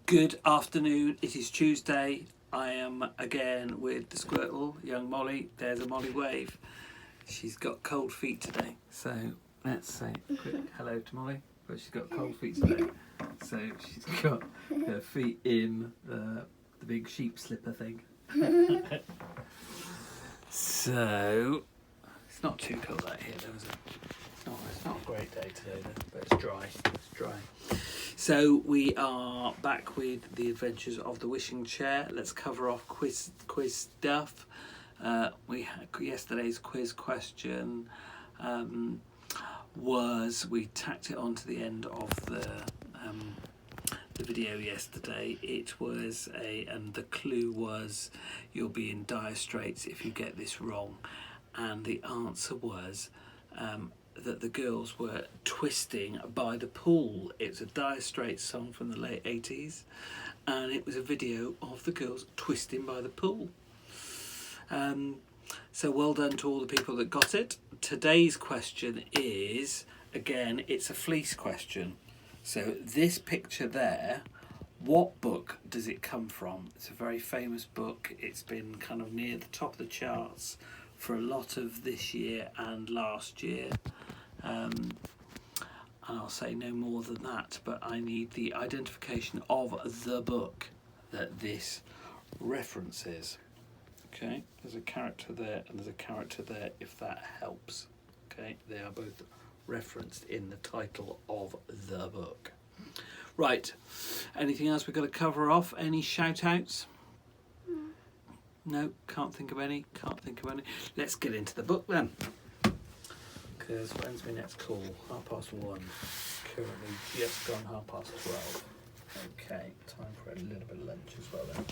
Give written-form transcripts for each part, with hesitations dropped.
Good afternoon. It is Tuesday. I am again with the Squirtle, young Molly. There's a Molly wave. She's got cold feet today. So let's say a quick hello to Molly. But she's got cold feet today. So she's got her feet in the big sheep slipper thing. So it's not too cold out here. It's not a great day today, but it's dry. It's dry. So we are back with the Adventures of the Wishing Chair. Let's cover off quiz stuff. We had yesterday's quiz question was we tacked it on to the end of the video yesterday. It was and the clue was you'll be in dire straits if you get this wrong, and the answer was that the girls were twisting by the pool. It's a Dire Straits song from the late 80s, and it was a video of the girls twisting by the pool. So well done to all the people that got it. Today's question is, again, it's a fleece question. So this picture there, what book does it come from? It's a very famous book. It's been kind of near the top of the charts for a lot of this year and last year. And I'll say no more than that, but I need the identification of the book that this references. Okay, there's a character there and there's a character there, if that helps. Okay, they are both referenced in the title of the book. Right, anything else we've got to cover off? Any shout outs? No, can't think of any. Let's get into the book then. Because when's my next call? 1:30. Currently just gone 12:30. Okay, time for a little bit of lunch as well then.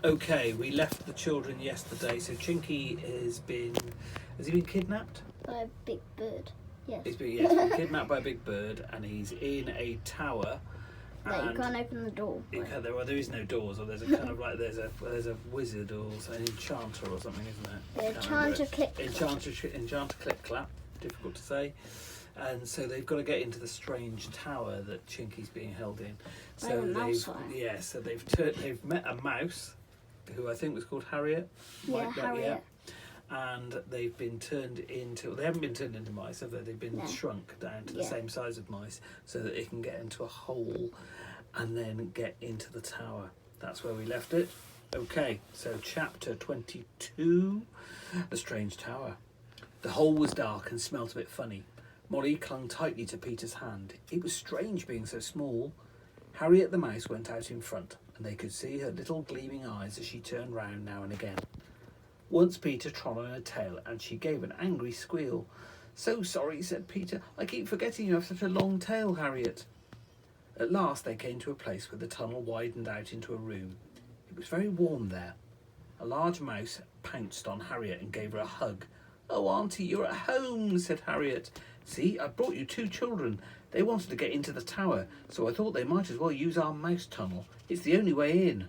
Okay, we left the children yesterday. So Chinky has he been kidnapped? By a big bird. Yes. He's been kidnapped by a big bird, and he's in a tower. No, you can't open the door. There is no doors, or there's a kind of like there's a wizard or an enchanter or something, isn't it? Enchanter Clip. Enchanter Clip Clap. Difficult to say. And so they've got to get into the strange tower that Chinky's being held in. So they've met a mouse who I think was called Harriet. Harriet. And they've been turned into, they haven't been turned into mice, have they? They've been shrunk down to the same size of mice so that they can get into a hole and then get into the tower. That's where we left it. Okay, so chapter 22, The Strange Tower. The hole was dark and smelt a bit funny. Molly clung tightly to Peter's hand. It was strange being so small. Harriet the mouse went out in front, and they could see her little gleaming eyes as she turned round now and again. Once Peter trod on her tail, and she gave an angry squeal. "So sorry," said Peter. "I keep forgetting you have such a long tail, Harriet." At last they came to a place where the tunnel widened out into a room. It was very warm there. A large mouse pounced on Harriet and gave her a hug. "Oh, Auntie, you're at home," said Harriet. "See, I brought you 2 children. They wanted to get into the tower, so I thought they might as well use our mouse tunnel. It's the only way in."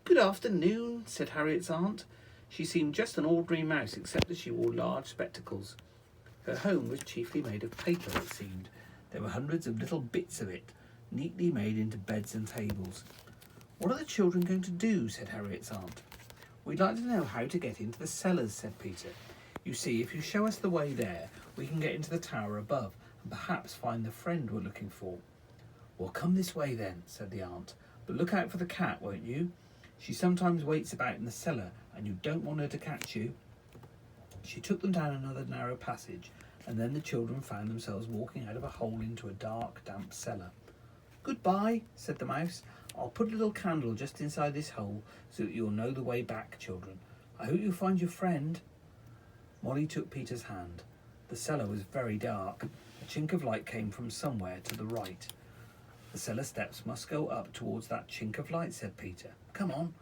"Good afternoon," said Harriet's aunt. She seemed just an ordinary mouse, except that she wore large spectacles. Her home was chiefly made of paper, it seemed. There were hundreds of little bits of it, neatly made into beds and tables. "What are the children going to do?" said Harriet's aunt. "We'd like to know how to get into the cellars," said Peter. "You see, if you show us the way there, we can get into the tower above and perhaps find the friend we're looking for." "Well, come this way then," said the aunt. "But look out for the cat, won't you? She sometimes waits about in the cellar, and you don't want her to catch you." She took them down another narrow passage, and then the children found themselves walking out of a hole into a dark, damp cellar. "Goodbye," said the mouse. "I'll put a little candle just inside this hole so that you'll know the way back, children. I hope you'll find your friend." Molly took Peter's hand. The cellar was very dark. A chink of light came from somewhere to the right. "The cellar steps must go up towards that chink of light," said Peter. "Come on,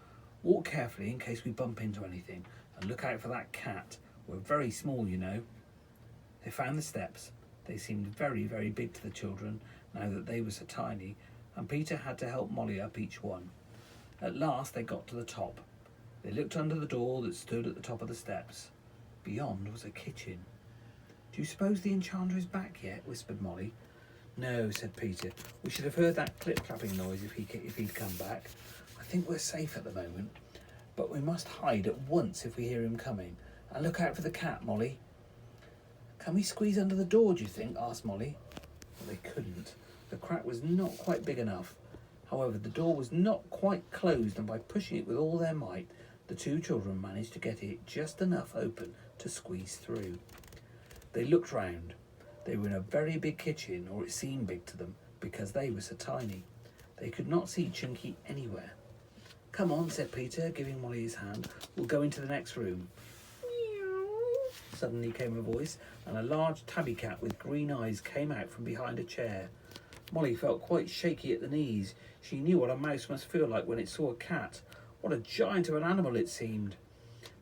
walk carefully in case we bump into anything, and look out for that cat. We're very small, you know." They found the steps. They seemed very, very big to the children, now that they were so tiny, and Peter had to help Molly up each one. At last they got to the top. They looked under the door that stood at the top of the steps. Beyond was a kitchen. "Do you suppose the enchanter is back yet?" whispered Molly. No, said Peter. We should have heard that clip-clapping noise if he'd come back. I think we're safe at the moment, but we must hide at once if we hear him coming. And look out for the cat, Molly. Can we squeeze under the door, do you think? Asked Molly. Well, they couldn't. The crack was not quite big enough. However, the door was not quite closed, and by pushing it with all their might, the two children managed to get it just enough open to squeeze through. They looked round. They were in a very big kitchen, or it seemed big to them, because they were so tiny. They could not see Chinky anywhere. Come on, said Peter, giving Molly his hand. We'll go into the next room. Suddenly came a voice, and a large tabby cat with green eyes came out from behind a chair. Molly felt quite shaky at the knees. She knew what a mouse must feel like when it saw a cat. What a giant of an animal it seemed.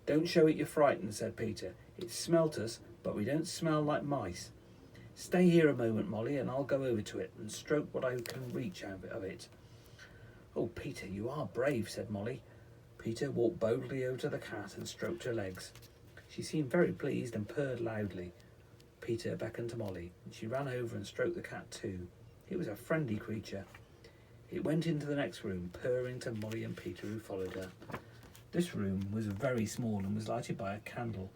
Don't show it you're frightened, said Peter. It smelt us, but we don't smell like mice. Stay here a moment, Molly, and I'll go over to it and stroke what I can reach out of it. Oh, Peter, you are brave, said Molly. Peter walked boldly over to the cat and stroked her legs. She seemed very pleased and purred loudly. Peter beckoned to Molly, and she ran over and stroked the cat too. It was a friendly creature. It went into the next room, purring to Molly and Peter, who followed her. This room was very small and was lighted by a candle.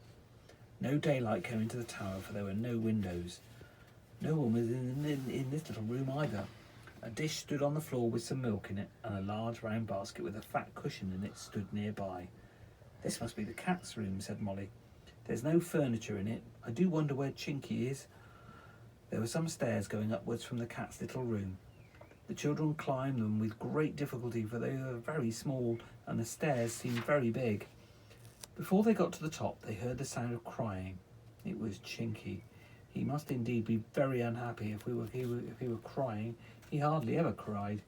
No daylight came into the tower, for there were no windows. No one was in this little room either. A dish stood on the floor with some milk in it, and a large round basket with a fat cushion in it stood nearby. This must be the cat's room, said Molly. There's no furniture in it. I do wonder where Chinky is. There were some stairs going upwards from the cat's little room. The children climbed them with great difficulty, for they were very small, and the stairs seemed very big. Before they got to the top, they heard the sound of crying. It was Chinky. He must indeed be very unhappy if he were crying. He hardly ever cried.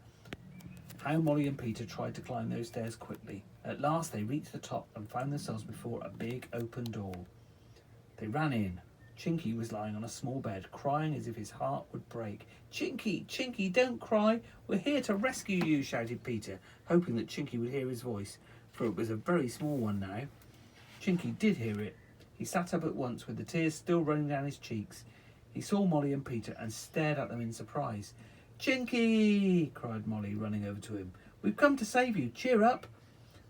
How Molly and Peter tried to climb those stairs quickly. At last they reached the top and found themselves before a big open door. They ran in. Chinky was lying on a small bed, crying as if his heart would break. Chinky, Chinky, don't cry. We're here to rescue you, shouted Peter, hoping that Chinky would hear his voice, for it was a very small one now. Chinky did hear it. He sat up at once with the tears still running down his cheeks. He saw Molly and Peter and stared at them in surprise. Chinky, cried Molly, running over to him. We've come to save you. Cheer up.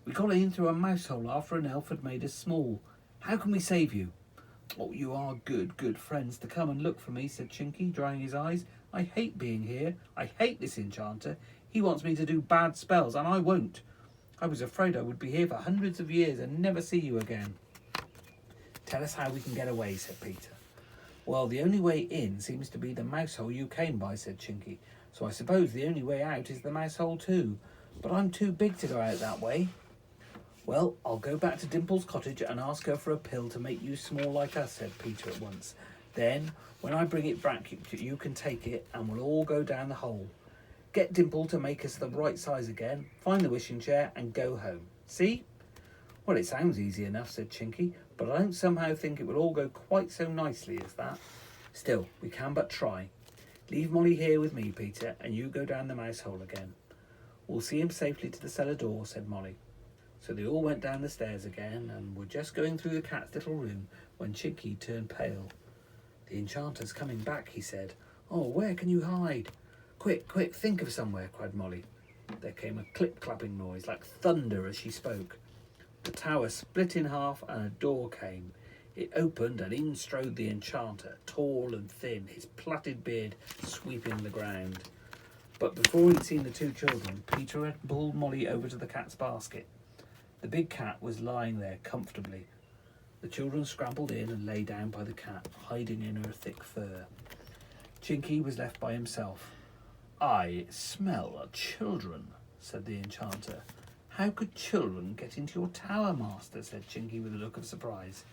We got in through a mouse hole after an elf had made us small. How can we save you? Oh, you are good friends to come and look for me, said Chinky, drying his eyes. I hate being here. I hate this enchanter. He wants me to do bad spells, and I won't. I was afraid I would be here for hundreds of years and never see you again. Tell us how we can get away, said Peter. Well, the only way in seems to be the mouse hole you came by, said Chinky. So I suppose the only way out is the mouse hole too. But I'm too big to go out that way. Well, I'll go back to Dimple's cottage and ask her for a pill to make you small like us, said Peter at once. Then, when I bring it back, you can take it and we'll all go down the hole. Get Dimple to make us the right size again, find the wishing chair and go home. See? Well, it sounds easy enough, said Chinky, but I don't somehow think it will all go quite so nicely as that. Still, we can but try. Leave Molly here with me, Peter, and you go down the mouse hole again. We'll see him safely to the cellar door, said Molly. So they all went down the stairs again and were just going through the cat's little room when Chinky turned pale. The enchanter's coming back, he said. Oh, where can you hide? Quick, think of somewhere, cried Molly. There came a clip-clapping noise like thunder as she spoke. The tower split in half and a door came. It opened and in strode the enchanter, tall and thin, his plaited beard sweeping the ground. But before he'd seen the two children, Peter had pulled Molly over to the cat's basket. The big cat was lying there comfortably. The children scrambled in and lay down by the cat, hiding in her thick fur. Chinky was left by himself. I smell children, said the enchanter. How could children get into your tower, master? Said Chinky with a look of surprise.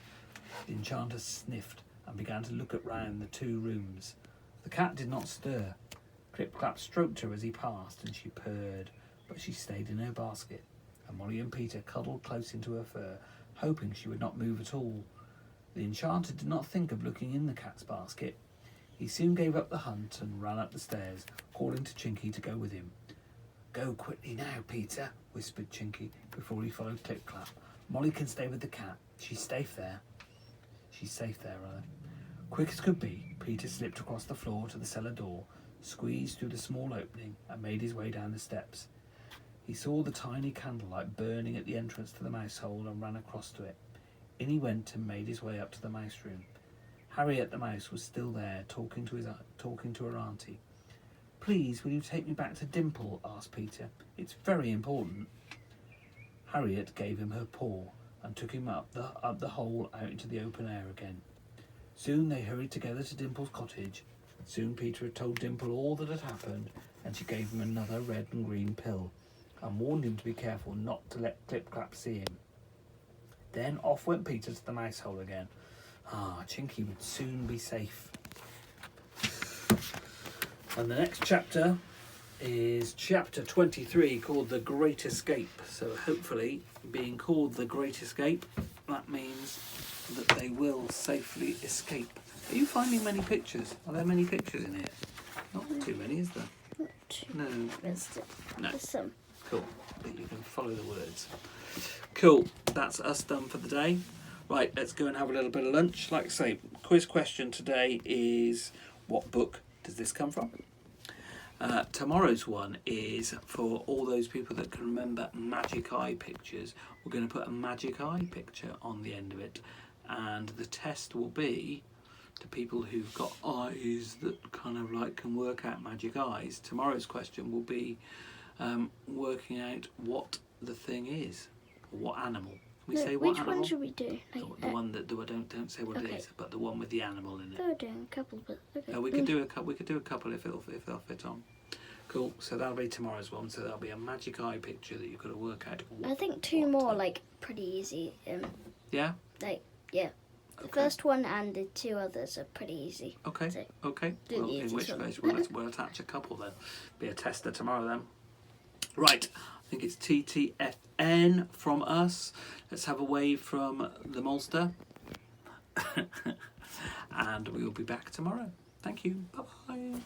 The enchanter sniffed and began to look round the two rooms. The cat did not stir. Clip-clap stroked her as he passed, and she purred, but she stayed in her basket, and Molly and Peter cuddled close into her fur, hoping she would not move at all. The enchanter did not think of looking in the cat's basket. He soon gave up the hunt and ran up the stairs, calling to Chinky to go with him. Go quickly now, Peter, whispered Chinky before he followed Clip-clap. Molly can stay with the cat. She's safe there. Quick as could be, Peter slipped across the floor to the cellar door, squeezed through the small opening and made his way down the steps. He saw the tiny candlelight burning at the entrance to the mouse hole and ran across to it. In he went and made his way up to the mouse room. Harriet the mouse was still there, talking to her auntie. "Please, will you take me back to Dimple?" asked Peter. "It's very important." Harriet gave him her paw and took him up the hole out into the open air again. Soon they hurried together to Dimple's cottage. Soon Peter had told Dimple all that had happened, and she gave him another red and green pill, and warned him to be careful not to let Clip-Clap see him. Then off went Peter to the mouse hole again. Chinky would soon be safe. And the next chapter is chapter 23, called The Great Escape. So hopefully, being called The Great Escape, that means that they will safely escape. Are you finding many pictures? Are there many pictures in here? Not too many, is there? Not too. No. There's some. Cool. But you can follow the words. Cool. That's us done for the day. Right, let's go and have a little bit of lunch. Like I say, quiz question today is, what book does this come from? Tomorrow's one is for all those people that can remember Magic Eye pictures. We're going to put a Magic Eye picture on the end of it, and the test will be to people who've got eyes that kind of like can work out magic eyes. Tomorrow's question will be working out what the thing is, or what animal. We say what which animal? one should we do? The one that don't say what it is, but the one with the animal in it. We're doing a couple, but okay. We could do a couple. We could do a couple if they'll fit on. Cool. So that'll be tomorrow's one. So that'll be a Magic Eye picture that you've got to work out. I think two more like pretty easy. Yeah. The first one and the two others are pretty easy. Okay. So Okay. do Well, the in which easiest case we'll attach a couple then. Be a tester tomorrow then. Right. I think it's TTFN from us. Let's have a wave from the Molster. And we will be back tomorrow. Thank you. Bye-bye.